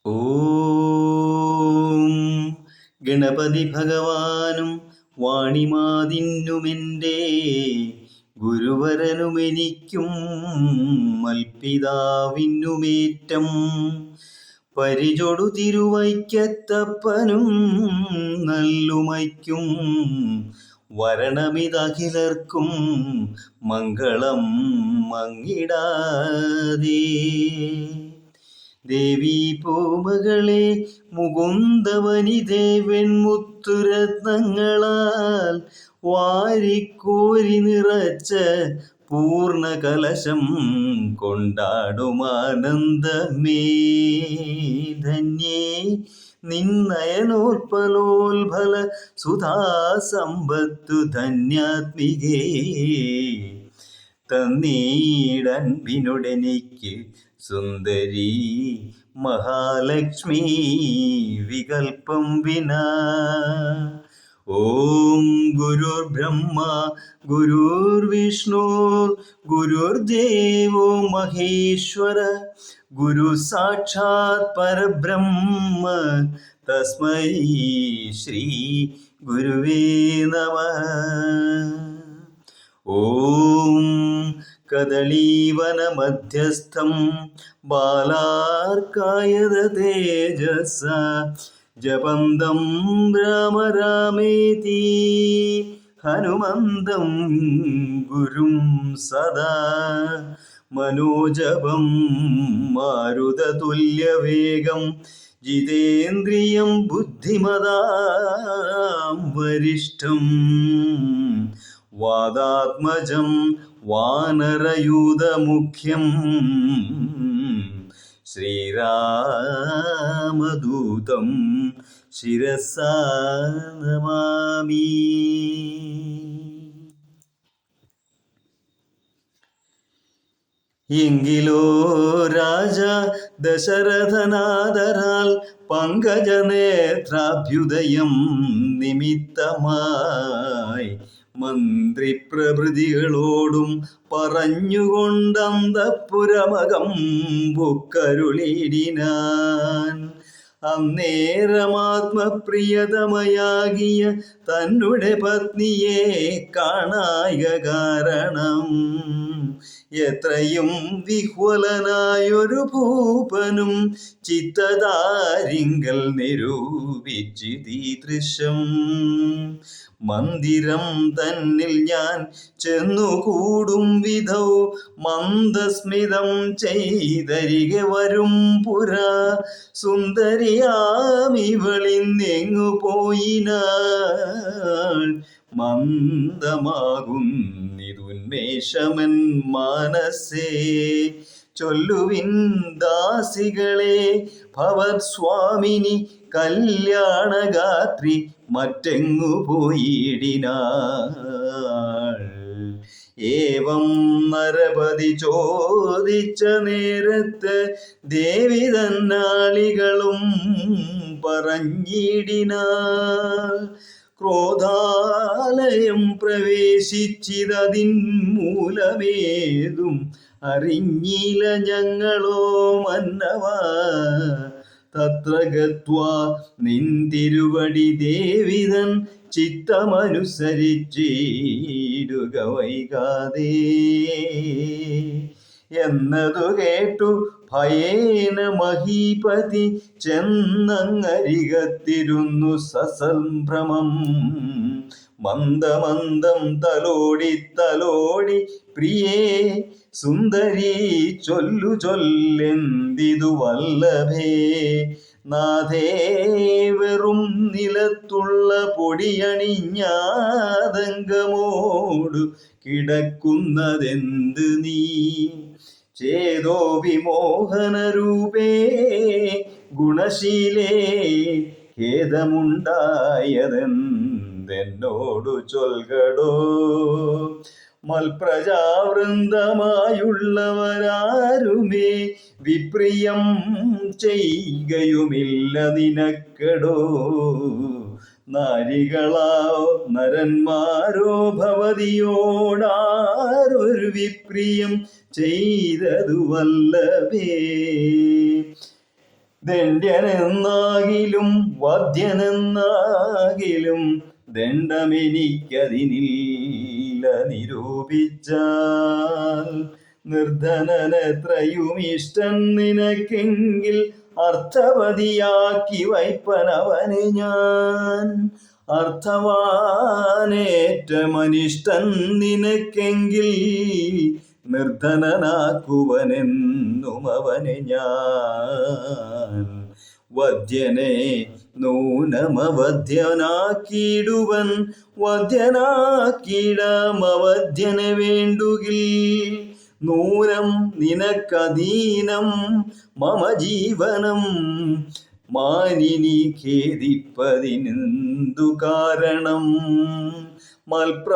ഓം ഗണപതി ഭഗവാനും വാണിമാതിന്നുമെൻ്റെ ഗുരുവരനുമെനിക്കും മൽപിതാവിനുമേറ്റം പരിചൊടു തിരുവൈക്കത്തപ്പനും നല്ലുമയ്ക്കും വരണമിതഖിലർക്കും മംഗളം മങ്ങിടാതെ. ദേവീ പൂമകളെ മുകുന്ദവനിതേ വെൺമുത്തുരത്നങ്ങളാൽ വാരിക്കോരി നിറച്ച പൂർണ്ണ കലശം കൊണ്ടാടുമാനന്ദമേ. ധന്യേ നിന്നയനോൽപലോൽഫല സുധാസമ്പത്തു ധന്യാത്മികേ തന്നീടൻപിനോടെനിക്ക് സുന്ദരി മഹാലക്ഷ്മി വികൽപ്പം വിനാ. ഓം ഗുരുർബ്രഹ്മ ഗുരുർവിഷ്ണുർ ഗുരുർദേവോ മഹേശ്വര ഗുരു സാക്ഷാത് പരബ്രഹ്മ തസ്മൈ ശ്രീ ഗുരുവേ നമഃ. ഓം കദളീവനമധ്യസ്ഥം ബാലാർക്കായത തേജസ ജപന്തം രാമ രാമേതി ഹനുമന്തം ഗുരും സദാ മനോജപം മാരുതതുല്യവേഗം ജിതേന്ദ്രിയം ബുദ്ധിമതാം വരിഷ്ഠം വാദാത്മജം വാനരയൂഥമുഖ്യം ശ്രീരാമദൂതം ശിരസാ നമാമി. എങ്കിലോ രാജ ദശരഥനാദരാൽ പങ്കജനേത്രാഭ്യുദയം നിമിത്തമായി മന്ത്രിപ്രഭൃതികളോടും പറഞ്ഞുകൊണ്ടന്തഃപുരമകം ബുക്കരുളിടിനാൻ. അന്നേരമാത്മപ്രിയതമയാകിയ തന്നെ പത്നിയെ കാണായ കാരണം എത്രയും വിഹ്വലനായൊരു ഭൂപനും ചിത്തദാരിങ്കൽ നിരൂപിച്ചിതീദൃശം. മന്ദിരം തന്നിൽ ഞാൻ ചെന്നുകൂടും വിധൗ മന്ദസ്മിതം ചെയ്തരികെ വരും പുരാ. സുന്ദരിയാമിവളിന്നെങ്ങു പോയിനാൾ മന്ദമാകുന്നിതുന്മേഷമൻ മാനസേ. ചൊല്ലുവിൻ ദാസികളെ ഭവത്സ്വാമിനി കല്യാണഗാത്രി മറ്റെങ്ങു പോയിടിനാൾ. ഏവം നരപതി ചോദിച്ച നേരത്ത് ദേവി തന്നാളികളും പറഞ്ഞിടിനാൾ. ക്രോധാലയം പ്രവേശിച്ചിതതിൻ മൂലമേതും അറിഞ്ഞില്ല ഞങ്ങളോ മന്നവാ. തത്ര ഗത്വാ നിൻ തിരുവടി ദേവിതൻ ചിത്തമനുസരിച്ചിടുക വൈകാതെ എന്നതു കേട്ടു ഭയേന മഹീപതി ചെന്നങ്ങരികത്തിരുന്നു സസംഭ്രമം. മന്ദമന്ദം തലോടി പ്രിയേ സുന്ദരി ചൊല്ലു ചൊല്ലെന്തിതു വല്ലഭേ. നാഥേ വെറും നിലത്തുള്ള പൊടിയണിഞ്ഞാതങ്കമോടു കിടക്കുന്നതെന്ത് നീ. ചേതോ വിമോഹനരൂപേ ഗുണശീലേ ഖേദമുണ്ടായതെന്തെന്നോടു ചൊൽകടോ. മൽപ്രജാവൃന്ദമായുള്ളവരാരുമേ വിപ്രിയം ചെയ്യുകയുമില്ല നിനക്കടോ. നാരികളാോ നരന്മാരോ ഭവതിയോടാരൊരു വിപ്രിയം ചെയ്തതു വല്ലഭേ. ദണ്ഡ്യനെന്നാകിലും വധ്യനെന്നാകിലും ദണ്ഡമെനിക്കതിനില്ല നിരൂപിച്ചാൽ. നിർധനനെത്രയും ഇഷ്ടൻ നിനക്കെങ്കിൽ അർത്ഥവതിയാക്കി വയ്പ്പനവനെ ഞാൻ. അർത്ഥവാനേറ്റമനിഷ്ടൻ നിനക്കെങ്കിൽ നിർധനനാക്കുവനെന്നും അവനെ ഞാൻ. വധ്യനെ നൂനമവധ്യനാക്കിയിടുവൻ വധ്യനാക്കിയിടാമവധ്യനെ വേണ്ടുകിൽ. നൂനം നിനക്കധീനം മമ ജീവനം മാനിനി ഖേദിപ്പതിനെന്തു കാരണം. മൽപ്രാണനേക്കാൾ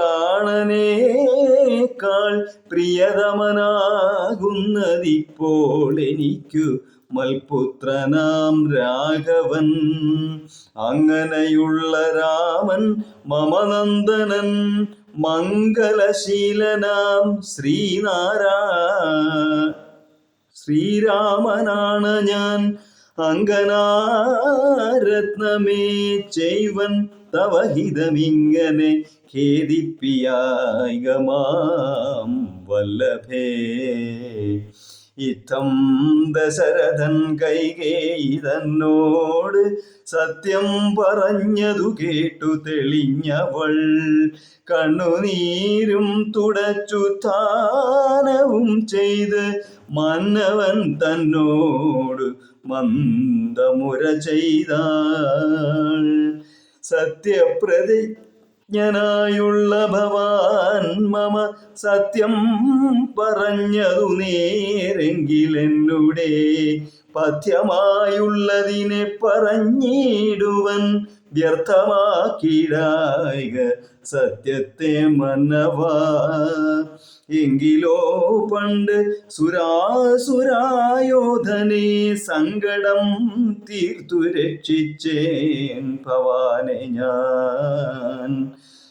പ്രിയതമനാകുന്നതിപ്പോൾ എനിക്കു മൽപുത്രനാം രാഘവൻ. അങ്ങനെയുള്ള രാമൻ മമനന്ദനൻ മംഗലശീലനാം ശ്രീരാമനാണ് ഞാൻ. അങ്കനാരത്നമേ ചെയ്വൻ തവ ഹിതമിങ്ങനെ ഖേദിപ്പിയായികമാം വല്ലഭേ. ഇത്തം ദശരഥൻ കൈകേയി തന്നോട് സത്യം പറഞ്ഞതു കേട്ടു തെളിഞ്ഞവൾ. കണ്ണുനീരും തുടച്ചു ദാനവും ചെയ്ത് മന്നവൻ തന്നോട് മന്ദമുര ചെയ്താൾ. സത്യപ്രതിജ്ഞനായുള്ള ഭവാൻ മമ സത്യം പറഞ്ഞതു നേരെങ്കിലെന്നുടെ പഥ്യമായുള്ളതിനെ പറഞ്ഞിടുവൻ വ്യർത്ഥമാക്കിടായിക സത്യത്തെ മന്നവാ. എങ്കിലോ പണ്ട് സുരായോധനെ സങ്കടം തീർത്തു രക്ഷിച്ചേൻ ഭവാനെ ഞാൻ.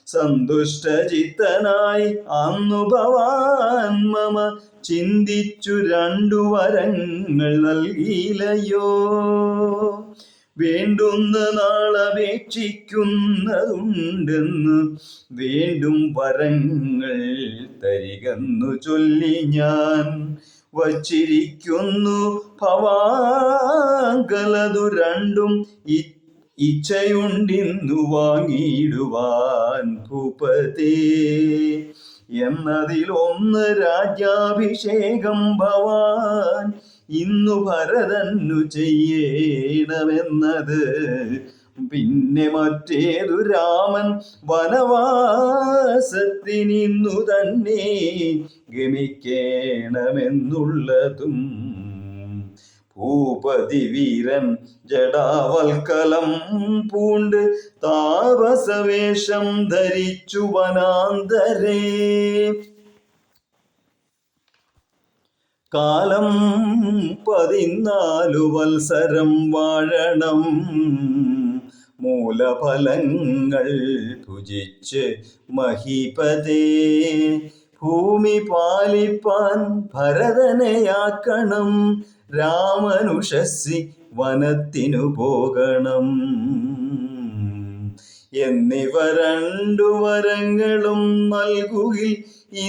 സന്തുഷ്ടചിത്തനായി അന്നു ഭവാൻ മമ ചിന്തിച്ചു 2 വരങ്ങൾ നൽകിയില്ലയോ. വേണ്ടുന്ന നാളപേക്ഷിക്കുന്നതുണ്ടെന്ന് വീണ്ടും വരങ്ങൾ തരികെന്നു ചൊല്ലി ഞാൻ വച്ചിരിക്കുന്നു ഭവാങ്കലതു 2 ഇച്ഛയുണ്ടിന്നു വാങ്ങിയിടുവാൻ ഭൂപതേ. എന്നതിലൊന്ന് രാജ്യാഭിഷേകം ഭവാൻ ഇന്നു ഭരതന്നു ചെയ്യണമെന്നത്. പിന്നെ മറ്റേതു രാമൻ വനവാസത്തിനിന്നു തന്നെ ഗമിക്കേണമെന്നുള്ളതും. ഭൂപതി വീരൻ ജടാവൽക്കലം പൂണ്ട് താപസവേഷം ധരിച്ചു വനാന്തരേ. കാലം 14 വത്സരം വാഴണം. മൂലഫലങ്ങൾ ഭുജിച്ച് മഹീപതേ. ഭൂമി പാലിപ്പാൻ ഭരതനെയാക്കണം. രാമനുഷസ്സി വനത്തിനു പോകണം. എന്നിവ 2 വരങ്ങളും നൽകുകിൽ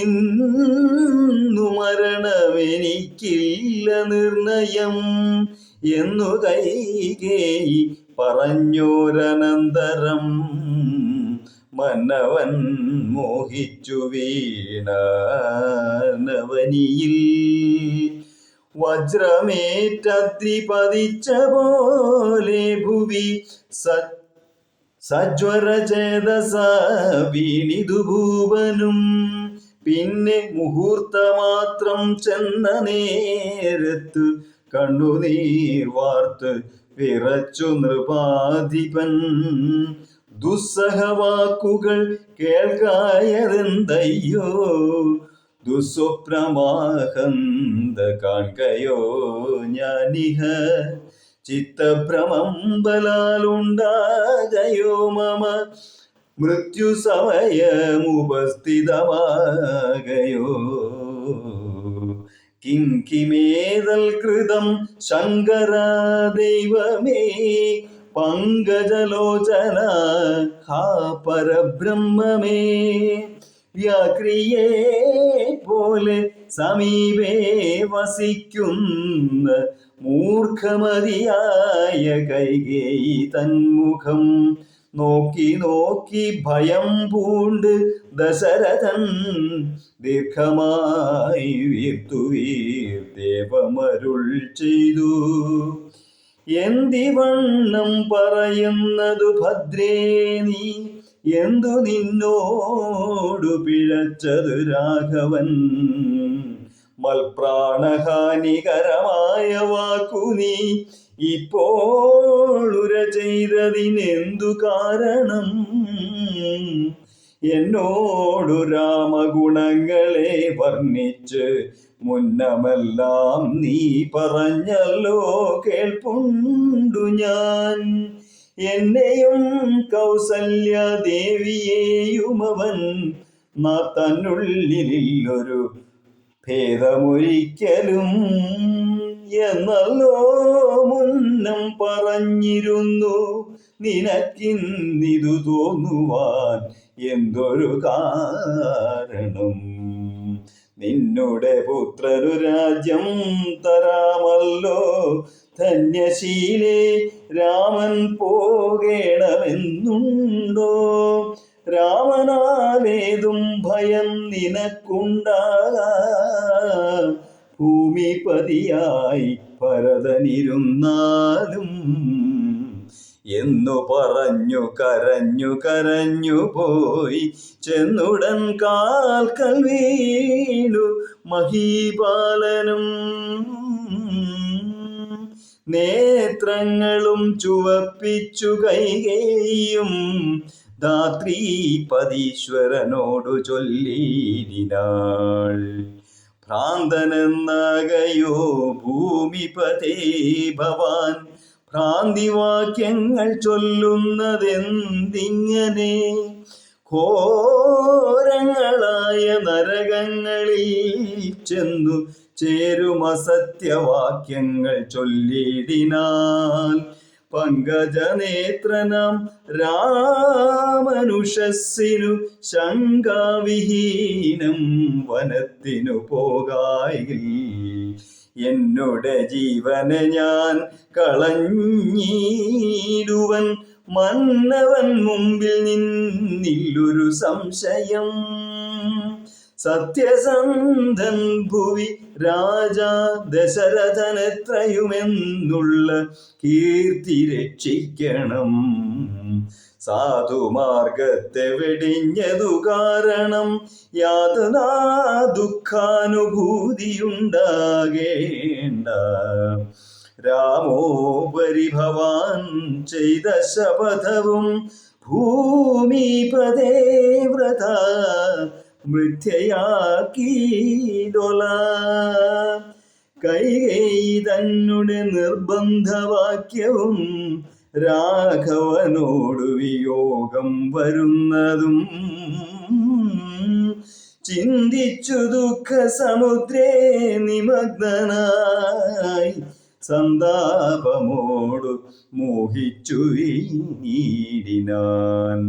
ഇന്നു മരണമെനിക്കില്ല നിർണയം എന്നു കൈകേയി പറഞ്ഞോരനന്തരം. മന്നവൻ മോഹിച്ചു വീണവനിയിൽ. വജ്രമേറ്റദ്രി പതിച്ച പോലെ ഭുവി സജ്വരചേതസ വീണിതു ഭൂപനും. പിന്നെ മുഹൂർത്തമാത്രം ചെന്ന നേരത്തു കണ്ണുനീർ വാർത്ത് വിറച്ചു നൃപാധിപൻ. ദുസ്സഹവാക്കുകൾ കേൾക്കായതെന്തയ്യോ. ദുസ്വപ്നമാഹന്ത കാൺകയോ ഞാനിഹ. ചിത്തഭ്രമം ബലാലുണ്ടാകയോ മമ. മൃത്യുസമയമുപസ്ഥിതമാകയോ. കിംകിമേതൽ കൃതം ശങ്കര ദൈവമേ പങ്കജലോചന ഹാ പരബ്രഹ്മമേ വ്യാക്രിയെ പോലെ സമീപേ വസിക്കുന്ന മൂർഖമതിയായ കൈകേയി തന്മുഖം നോക്കി നോക്കി ഭയം പൂണ്ട് ദശരഥൻ ദീർഘമായി വീർത്തുവീർദേവമരുൾ ചെയ്തു. എന്തിവണ്ണം പറയുന്നതു ഭദ്രേ നീ, എന്തു നിന്നോടു പിഴച്ചതു രാഘവൻ? മൽപ്രാണഹാനികരമായ വാക്കു നീ ഇപ്പോളുര ചെയ്തതിനെന്തു കാരണം? എന്നോടു രാമഗുണങ്ങളെ വർണ്ണിച്ച് മുന്നമെല്ലാം നീ പറഞ്ഞല്ലോ കേൾപ്പുണ്ടു ഞാൻ. എന്നെയും കൗസല്യദേവിയെയുമവൻ തന്നുള്ളിലൊരു ഭേദമൊരിക്കലും എന്നല്ലോ മുന്നം പറഞ്ഞിരുന്നു. നിനക്കിന്നിതു തോന്നുവാൻ എന്തൊരു കാരണം? നിന്നുടെ പുത്രരു രാജ്യം തരാമല്ലോ ധന്യശീലേ, രാമൻ പോകേണമെന്നുണ്ടോ? രാമനാലേതും ഭയം നിനക്കുണ്ടാകാം, ഭൂമിപതിയായി ഭരതനിരുന്നാലും എന്നു പറഞ്ഞു കരഞ്ഞു കരഞ്ഞു പോയി ചെന്നുടൻ കാൽക്കൽ വീണു മഹീപാലനും. നേത്രങ്ങളും ചുവപ്പിച്ചു കൈകേയും ധാത്രീപതീശ്വരനോടു ചൊല്ലിനാൾ. ഭ്രാന്തനെന്നാകയോ ഭൂമിപതേ ഭവാൻ, ഭ്രാന്തിവാക്യങ്ങൾ ചൊല്ലുന്നതെന്തിങ്ങനെ? ഘോരങ്ങളായ നരകങ്ങളിൽ ചെന്നു ചേരുമസത്യവാക്യങ്ങൾ ചൊല്ലിടിനാൽ പങ്കജനേത്രനാം രാമനുഷസ്സിനു ശങ്കാവിഹീനം വനത്തിനു പോകായിൽ. എന്നുടെ ജീവനെ ഞാൻ കളഞ്ഞിടുവൻ മന്നവൻ മുമ്പിൽ നിന്നില്ലൊരു സംശയം. സത്യസന്ധൻ ഭുവി രാജാ ദശരഥനെത്രയുമെന്നുള്ള കീർത്തി രക്ഷിക്കണം. സാധുമാർഗത്തെ വെടിഞ്ഞതു കാരണം യാതനാ ദുഃഖാനുഭൂതിയുണ്ടാകേണ്ട. രാമോപരി ഭവാൻ ചെയ്ത ശപഥവും ഭൂമിപതേ വ്രത മൃത്യയാക്കീടൊല. കൈകേയി തന്നെ നിർബന്ധവാക്യവും രാഘവനോടു വിയോഗം വരുന്നതും ചിന്തിച്ചു ദുഃഖ സമുദ്രേ നിമഗ്നനായി സന്താപമോടു മോഹിച്ചു നീടിനാൻ.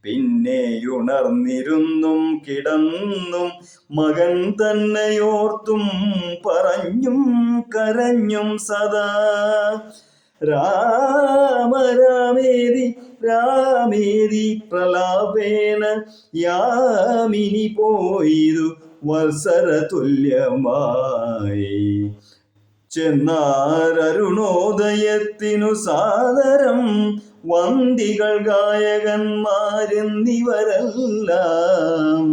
പിന്നെയുണർന്നിരുന്നും കിടന്നും മകൻ തന്നെയോർത്തും പറഞ്ഞും കരഞ്ഞും സദാ. രാമരാമേതി രാമേതി പ്രലാപേന യാമിനി പോയിതു വത്സര തുല്യമായി. ചെന്നാരരുണോദയത്തിനു സാദരം വന്ദികൾ ഗായകന്മാരെന്നിവരെല്ലാം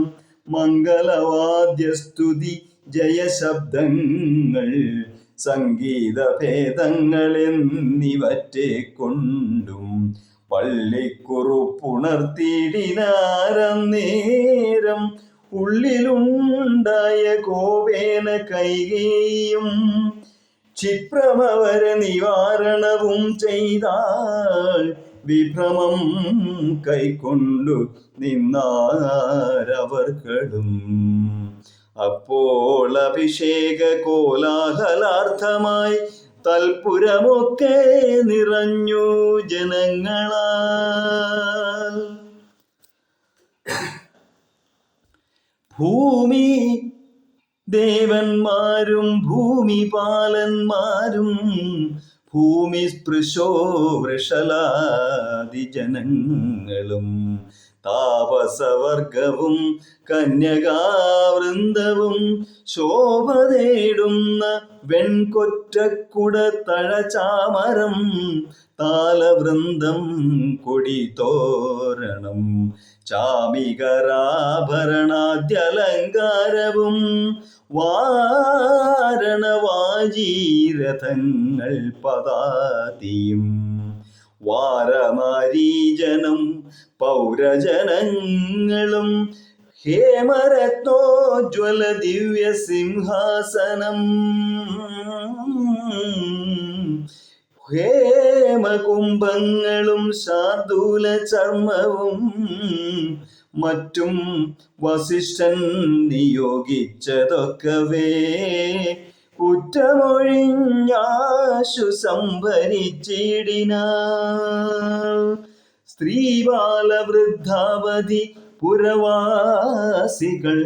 മംഗളവാദ്യസ്തുതി ജയശബ്ദങ്ങൾ സംഗീതഭേദങ്ങൾ എന്നിവറ്റെ കൊണ്ടും പള്ളിക്കുറുപ്പുണർത്തിയിടിനാരന്നേരം. ഉള്ളിലുണ്ടായ കോപേന കൈകേയും ക്ഷിപ്രമവര നിവാരണവും ചെയ്താൽ വിഭ്രമം കൈക്കൊണ്ടു നിന്നാരവർകളും. അപ്പോൾ അഭിഷേക കോലാഹലാർത്ഥമായി തൽപുരമൊക്കെ നിറഞ്ഞു ജനങ്ങളാൽ. ഭൂമി ദേവന്മാരും ഭൂമിപാലന്മാരും ഭൂമി സ്പൃശോ വൃഷലാദി ജനങ്ങളും താപസവർഗവും കന്യകാവൃന്ദവും ശോഭ തേടുന്ന വെൺകൊറ്റക്കുട തഴചാമരം താലവൃന്ദം കൊടിതോരണം ചാമികരാഭരണാദ്യലങ്കാരവും വാരണവാജീരഥങ്ങൾ പദാതിയും വാരനാരീജനം പൗരജനങ്ങളും ഹേമരത്നോജ്വല ദിവ്യ സിംഹാസനം ഹേമകുംഭങ്ങളും ശാർദൂല ചർമ്മവും മറ്റും വസിഷ്ഠൻ നിയോഗിച്ചതൊക്കവേ കുറ്റമൊഴിഞ്ഞാശു സംഭരിച്ചിടിനാൾ. സ്ത്രീബാലവൃദ്ധാവധി പുരവാസികൾ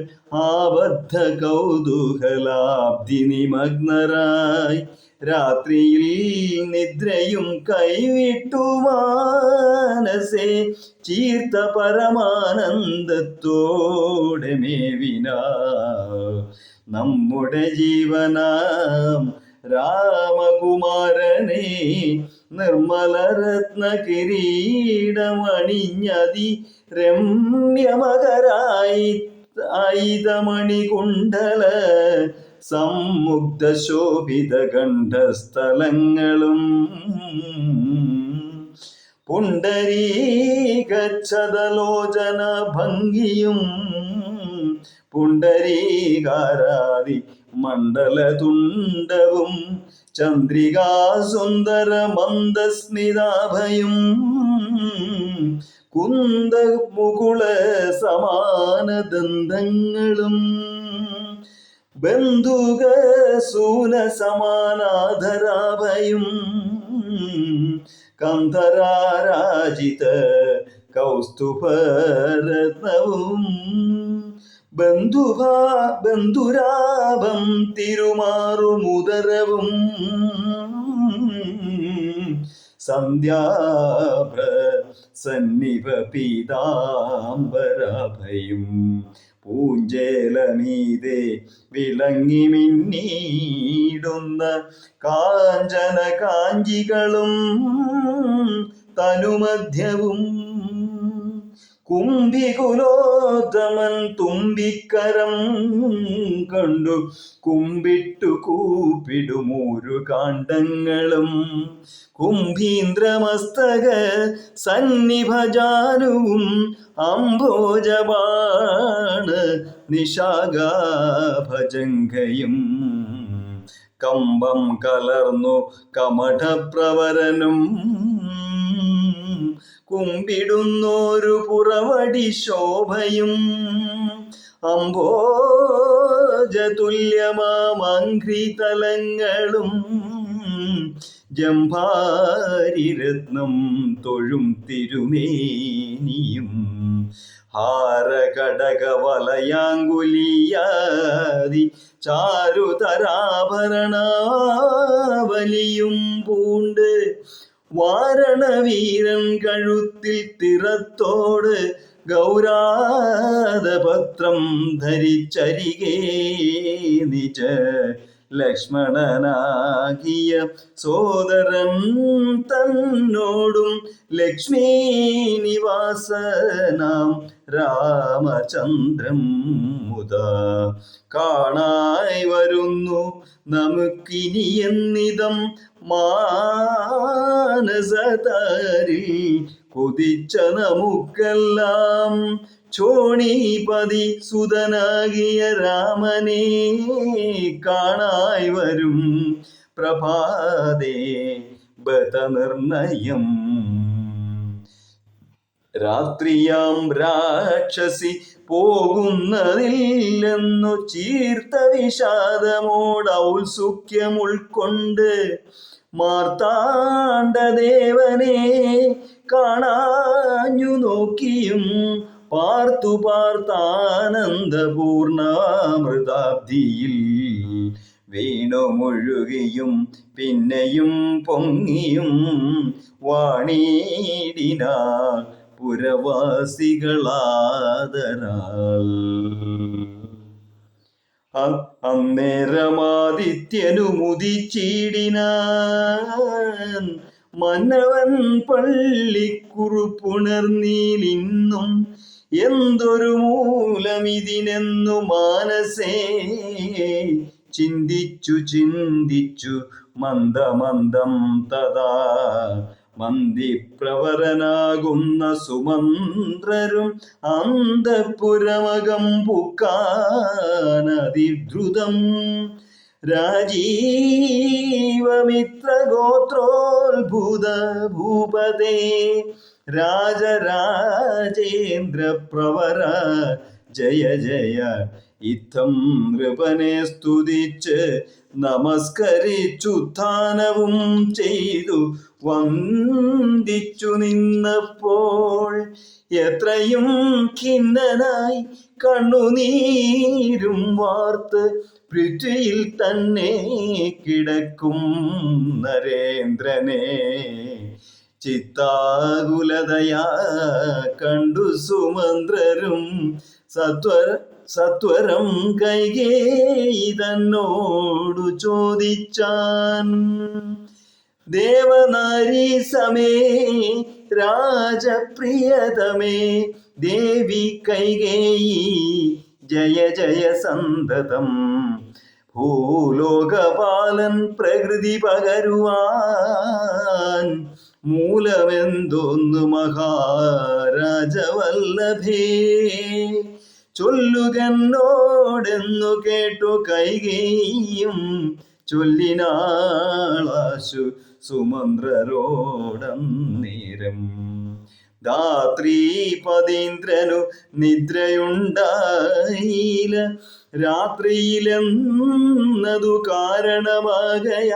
ആബദ്ധ കൗതൂഹലാബ്ധി നിമഗ്നരായി രാത്രിയിൽ നിദ്രയും കൈവിട്ടു മാനസേ ചീർത്ത പരമാനന്ദത്തോടെ മേവിന നമ്മുടെ ജീവനാം രാമകുമാരനെ നിർമ്മലരത്ന കിരീടമണിഞ്ഞതി രമ്യമകരായി ആയുധമണികുണ്ടല സമ്മുഗ്ധ ശോഭിത കണ്ഠസ്ഥലങ്ങളും പുണ്ടരീകച്ഛദലോചന ഭംഗിയും പുണ്ടരീകാരാദി മണ്ഡലതുണ്ടവും ചന്ദ്രികാസുന്ദര മന്ദസ്മിതാഭയും കുന്ദമുകുള സമാനദന്തങ്ങളും ബന്ധുക സൂന സമാനാധരാഭയും കന്ധരാരാജിത കൗസ്തുഭരത്നവും ബന്ധുരാഭം തിരുമാറുമുദരവും സന്ധ്യാഭ്ര സന്നിഭ പീതാംബരാഭയും പൂഞ്ചേലമീതെ വിളങ്ങി മിന്നീടുന്ന കാഞ്ചന കാഞ്ചികളും തനുമധ്യവും കുംഭികുലോത്തമൻ തുമ്പിക്കരം കണ്ടു കുമ്പിട്ടു കൂപ്പിടുമൂരു കാണ്ഡങ്ങളും കുംഭീന്ദ്രമസ്തക സന്നിഭജാനുവും അംഭോജബാണ നിശാഗാഭജങ്കയും കമ്പം കലർന്നു കമഠപ്രവരനും കുമ്പിടുന്നോരു പുറവടി ശോഭയും അംഭോജതുല്യമാമംഘ്രിതലങ്ങളും ജംഭാരിരത്നം തൊഴും തിരുമേനിയും ഹാരകടകവലയാങ്കുലിയാദി ചാരുതരാഭരണാവലിയും പൂണ്ട് വാരണവീരൻ കഴുത്തിൽ തിറത്തോട് ഗൗരാദപത്രം ധരിച്ചരികെ നിജ ലക്ഷ്മണനാകിയ സോദരൻ തന്നോടും ലക്ഷ്മീ നിവാസനാം രാമചന്ദ്രം മുതാ കാണായി വരുന്നു നമുക്കിനിയെന്നിതം മാനസതാരിൽ കൊതിച്ച നമുക്കെല്ലാം ചോണീപതി സുതനാകിയ രാമനെ കാണായി വരും പ്രഭാതേ ബത നിർണയം. രാത്രിയാം രാക്ഷസി പോകുന്നതില്ലെന്നു ചീർത്ത വിഷാദമോട് ഔത്സുക്യം ഉൾക്കൊണ്ട് മാർത്താണ്ഡദേവനെ കാണാഞ്ഞു നോക്കിയും പാർത്തു പാർത്താനന്ദപൂർണാമൃതാബ്ധിയിൽ വീണു മുഴുകിയും പിന്നെയും പൊങ്ങിയും വാണീടിനാർ പുരവാസികളാദരാൽ. അന്നേരമാദിത്യനു മുദിച്ചിടിനാൻ മന്നവൻ പള്ളിക്കുറുപ്പുണർന്നീലിന്നും എന്തൊരു മൂലമിതിനെന്നു മാനസേ ചിന്തിച്ചു മന്ദമന്ദം തഥാ മന്ദിപ്രവരനാകുന്ന സുമന്ത്രരും അന്തഃപുരമകം പുക്കാനതിദ്രുതം. രാജീവമിത്രഗോത്രോത്ഭുത ഭൂപതേ രാജരാജേന്ദ്ര പ്രവര ജയ ജയ. ഇത്തം നൃപനെ സ്തുതിച്ച് നമസ്കരിച്ചുത്ഥാനവും ചെയ്തു വന്ദിച്ചു നിന്നപ്പോൾ എത്രയും ഖിന്നനായി കണ്ണുനീരും വാർത്ത് പൃഥ്വിയിൽ തന്നെ കിടക്കും നരേന്ദ്രനെ ചിത്താകുലതയാ കണ്ടു സുമന്ത്രരും സത്വരം കൈകേയി തന്നോടു ചോദിച്ചാൻ. ദേവനാരീ സമേ രാജപ്രിയതമേ ദേവി കൈകേയി ജയ ജയ സന്തതം. ഭൂലോകപാലൻ പ്രകൃതി പകരുവാൻ മൂലമെന്തോന്നു മഹാരാജവല്ലഭേ ചൊല്ലുകന്നോടെന്നു കേട്ടു കൈകേയും ചൊല്ലിനാളാശു സുമന്ത്രരോടന്നേരം. ധാത്രീപതീന്ദ്രനു നിദ്രയുണ്ടായില്ല രാത്രിയിലെന്നതു കാരണമാകയാൽ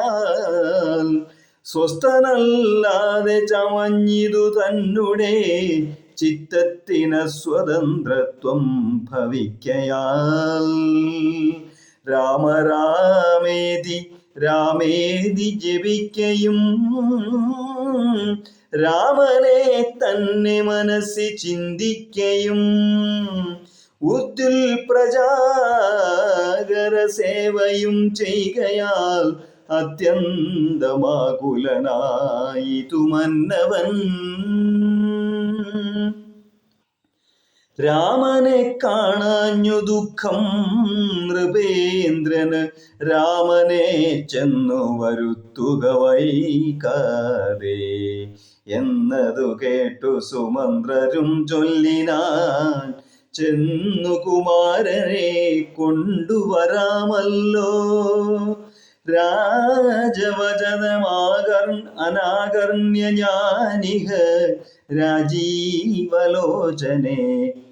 സ്വസ്ഥനല്ലാതെ ചമഞ്ഞിതു തന്നെ ചിത്തത്തിന് സ്വതന്ത്രത്വം ഭവിക്കയാൽ. രാമരാമേതി രാമേതി ജപിക്കയും രാമനെ തന്നെ മനസ്സിൽ ചിന്തിക്കയും ഉദ്ദിൽ പ്രജാകര സേവയും ചെയ്കയാൽ അത്യന്തമാകുലനായിതു മന്നവൻ. രാമനെ കാണാഞ്ഞു ദുഃഖം നൃപേന്ദ്രന് രാമനെ ചെന്നു വരുത്തുക വൈകാതെ എന്നതു കേട്ടു സുമന്ത്രരും ചൊല്ലിനാൻ ചെന്നു കുമാരനെ കൊണ്ടുവരാമല്ലോ. അനാകർണ്യ ഞാനിഹ രാജീവലോചനെ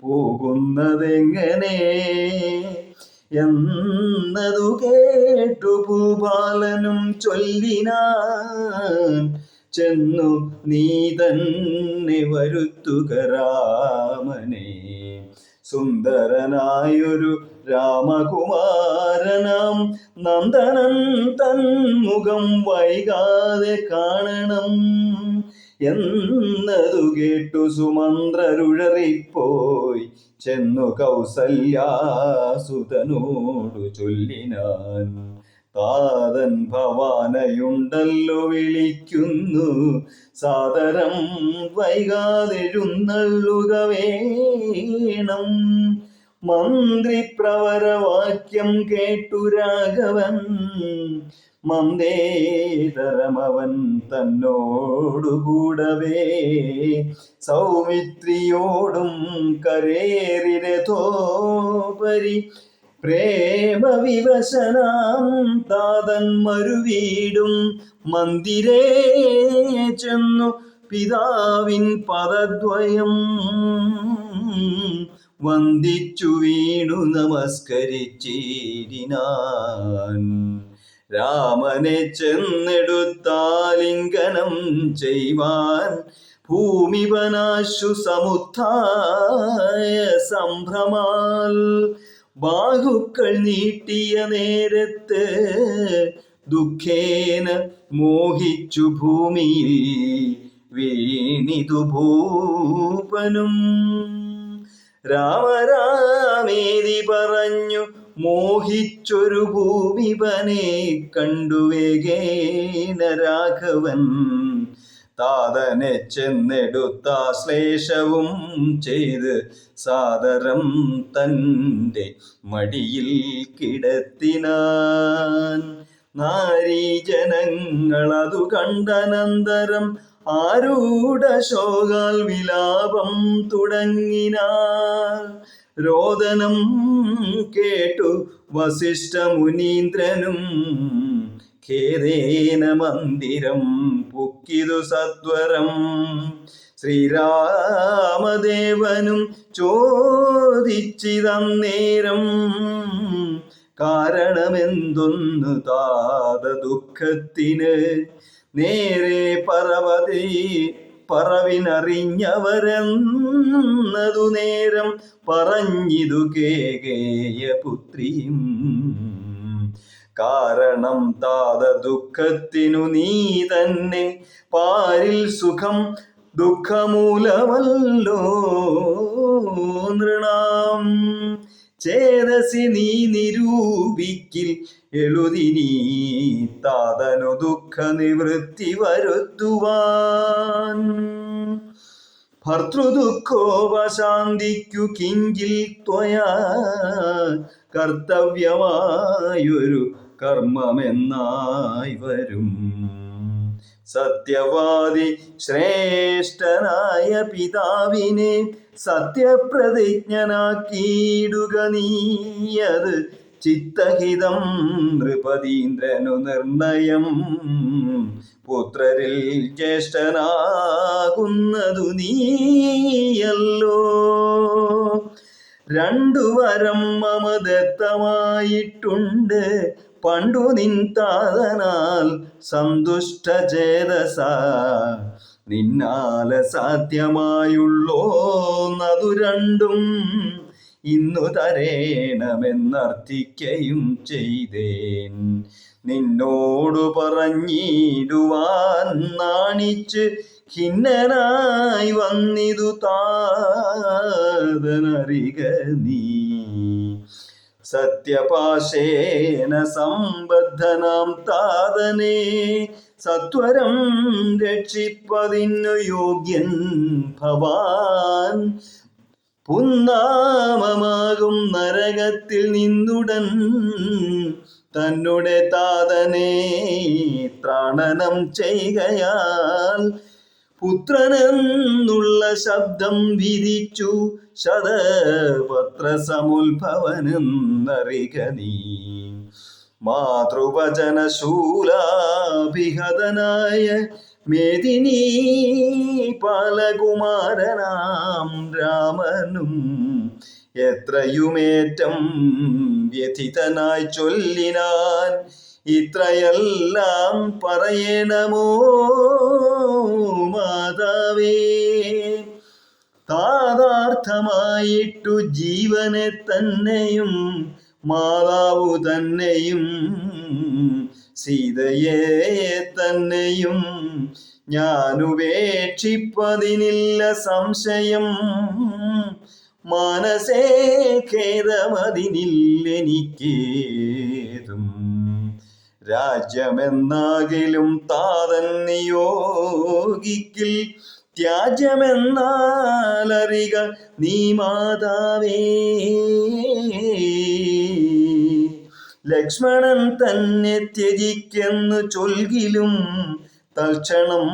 പോകുന്നതെങ്ങനെ എന്നതു കേട്ടു ഭൂപാലനും ചൊല്ലിനാൻ ചെന്നു നീ തന്നെ വരുത്തുക രാമനെ. സുന്ദരനായൊരു രാമകുമാരനാം നന്ദനൻ തന്മുഖം വൈകാതെ കാണണം എന്നതു കേട്ടു സുമന്ത്രരുഴറിപ്പോയി ചെന്നു കൗസല്യാസുതനോടു ചൊല്ലിനാൻ. താതൻ ഭവാനയുണ്ടല്ലോ വിളിക്കുന്നു സാദരം വൈകാതെഴുന്നള്ളുക വേണം. മന്ത്രി പ്രവരവാക്യം കേട്ടു രാഘവൻ മന്ദേതരമവൻ തന്നോടുകൂടവേ സൗമിത്രിയോടും കരേറി രഥോപരി പ്രേമവിവശനാം താതൻ മരുവീടും മന്ദിരേ ചെന്നു പിതാവിൻ പദദ്വയം വന്ദിച്ചു വീണു നമസ്കരിച്ചിടിനാൻ. രാമനെ ചെന്നെടുത്താലിംഗനം ചെയ്വാൻ ഭൂമിപനാശു സമുത്ഥായ സംഭ്രമാൽ ബാഹുക്കൾ നീട്ടിയ നേരത്ത് ദുഃഖേന മോഹിച്ചു ഭൂമിയിൽ വീണിതു ഭൂപനും. രാമരാമേതി പറഞ്ഞു മോഹിച്ചൊരു ഭൂമിപനെ കണ്ടുവേഗേന രാഘവൻ താതനെ ചെന്നെടുത്താശ്ലേഷവും ചെയ്ത് സാദരം തൻ്റെ മടിയിൽ കിടത്തിനാൻ. നാരീജനങ്ങളതു കണ്ടനന്തരം ആരൂഢശോകാൽ വിലാപം തുടങ്ങിനാർ. രോദനം കേട്ടു വസിഷ്ഠ മുനീന്ദ്രനും ഖേദേന മന്ദിരം പുക്കിതു സത്വരം. ശ്രീരാമദേവനും ചോദിച്ചിതന്നേരം കാരണമെന്തൊന്നു താത ദുഃഖത്തിന്. നേരെ പറവിനറിഞ്ഞവരെന്നതു നേരം പറഞ്ഞിതു കേകേയപുത്രിയും. കാരണം താത ദുഃഖത്തിനു നീ തന്നെ പാരിൽ സുഖം ദുഃഖമൂലമല്ലോ നൃണാം. ചേതസി നീ നിരൂപിക്കിൽ എഴുതിനീ താതനു ദുഃഖ നിവൃത്തി വരുത്തുവാൻ. ഭർത്തൃദുഃഖോപശാന്തിക്കു കിഞ്ചിൽ ത്വയാ കർത്തവ്യമായൊരു കർമ്മമെന്നായി വരും. സത്യവാദി ശ്രേഷ്ഠനായ പിതാവിനെ സത്യപ്രതിജ്ഞനാക്കിയിടുക നീയത് ചിത്തഹിതം. നൃപതീന്ദ്രനു നിർണയം പുത്രരിൽ ജ്യേഷ്ഠനാകുന്നതു നീയല്ലോ. രണ്ടു വരം മമ ദത്തമായിട്ടുണ്ട് പണ്ടു നിൻ താതനാൽ സന്തുഷ്ടചേതസ. നിന്നാല സാധ്യമായുള്ളോന്നതു രണ്ടും ഇന്നു തരേണമെന്നർത്ഥിക്കയും ചെയ്തേൻ. നിന്നോടു പറഞ്ഞിടുവാൻ നാണിച്ച് ഖിന്നനായി വന്നിതു താതനറിക നീ. സത്യപാശേന സംബദ്ധനാം താതനെ സത്വരം രക്ഷിപ്പതിനു യോഗ്യൻ ഭവാൻ. പുന്നാമമാകും നരകത്തിൽ നിന്നുടൻ തന്നുടെ താതനെ ത്രാണനം ചെയ്കയാൽ പുത്രനെന്നുള്ള ശബ്ദം വിധിച്ചു ശതപത്രസമുത്ഭവനെന്നറിക നീ. മാതൃവചനശൂലാഭിഹതനായ മേദിനീ പാലകുമാരനാം രാമനും എത്രയുമേറ്റം വ്യഥിതനായി ചൊല്ലിനാൻ. ഇത്രയെല്ലാം പറയണമോ മാതാവേ. താതാർത്ഥമായിട്ടു ജീവനെ തന്നെയും മാതാവു തന്നെയും സീതയെ തന്നെയും ഞാനുപേക്ഷിപ്പതിനില്ല സംശയം. മനസേ ഖേദമതിനില്ലെനിക്കേതും. രാജ്യമെന്നാകിലും താതൻ നിയോഗിക്കിൽ ത്യാജ്യമെന്നാലറിക നീ മാതാവേ. ലക്ഷ്മണൻ തന്നെ ത്യജിക്കെന്നു ചൊൽകിലും തൽക്ഷണം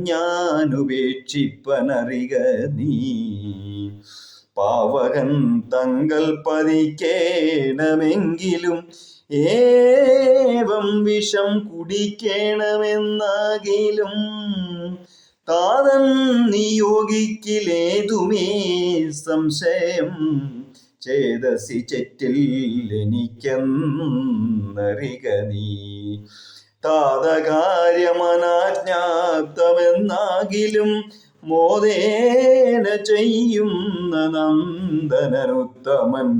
ഞാനുപേക്ഷിപ്പനറിക നീ. പാവകൻ തങ്കൽ പതിക്കേണമെങ്കിലും ഏവം വിഷം കുടിക്കേണമെന്നാകിലും താതൻ നിയോഗിക്കിലേതുമേ സംശയം ചേതസി ചെറ്റിൽ എനിക്കെന്നറിക നീ. താതകാര്യമനാജ്ഞാപ്തമെന്നാകിലും മോദേന ചെയ്യുന്ന നന്ദനനുത്തമൻ.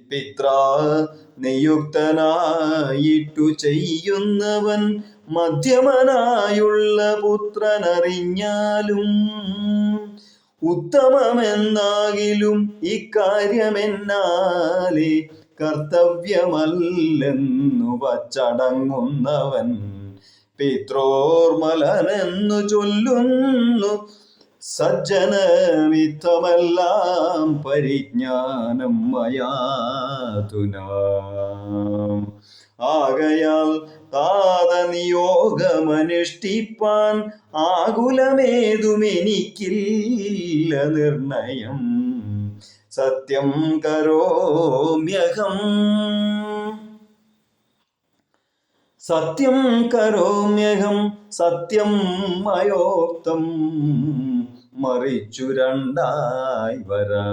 പിത്ര നിയുക്തനായിട്ടു ചെയ്യുന്നവൻ മധ്യമനായുള്ള പുത്രനറിഞ്ഞാലും ഉത്തമമെന്നാകിലും ഇക്കാര്യമെന്നാലേ കർത്തവ്യമല്ലെന്നു വച്ചടങ്ങുന്നവൻ. പിത്രോർമലനെന്നു ചൊല്ലുന്നു സജ്ജനമിത്തമെല്ലാം പരിജ്ഞാനം മയാതുനാ. ആകയാൽ താതനിയോഗമനുഷ്ഠിപ്പാൻ ആകുലമേതുമെനിക്കില്ല നിർണയം. സത്യം കരോമ്യഹം സത്യം കരോമ്യഹം സത്യം മയോക്തം മറിച്ചു രണ്ടായി വരാ.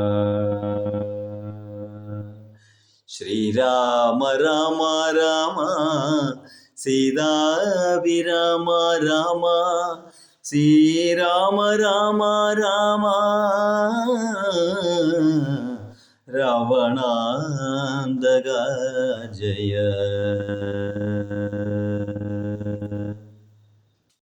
ശ്രീരാമ രാമ രാമ സീതാഭിരാമ രാമ ശ്രീരാമ രാമ രാമ രാവണാന്തക ജയ.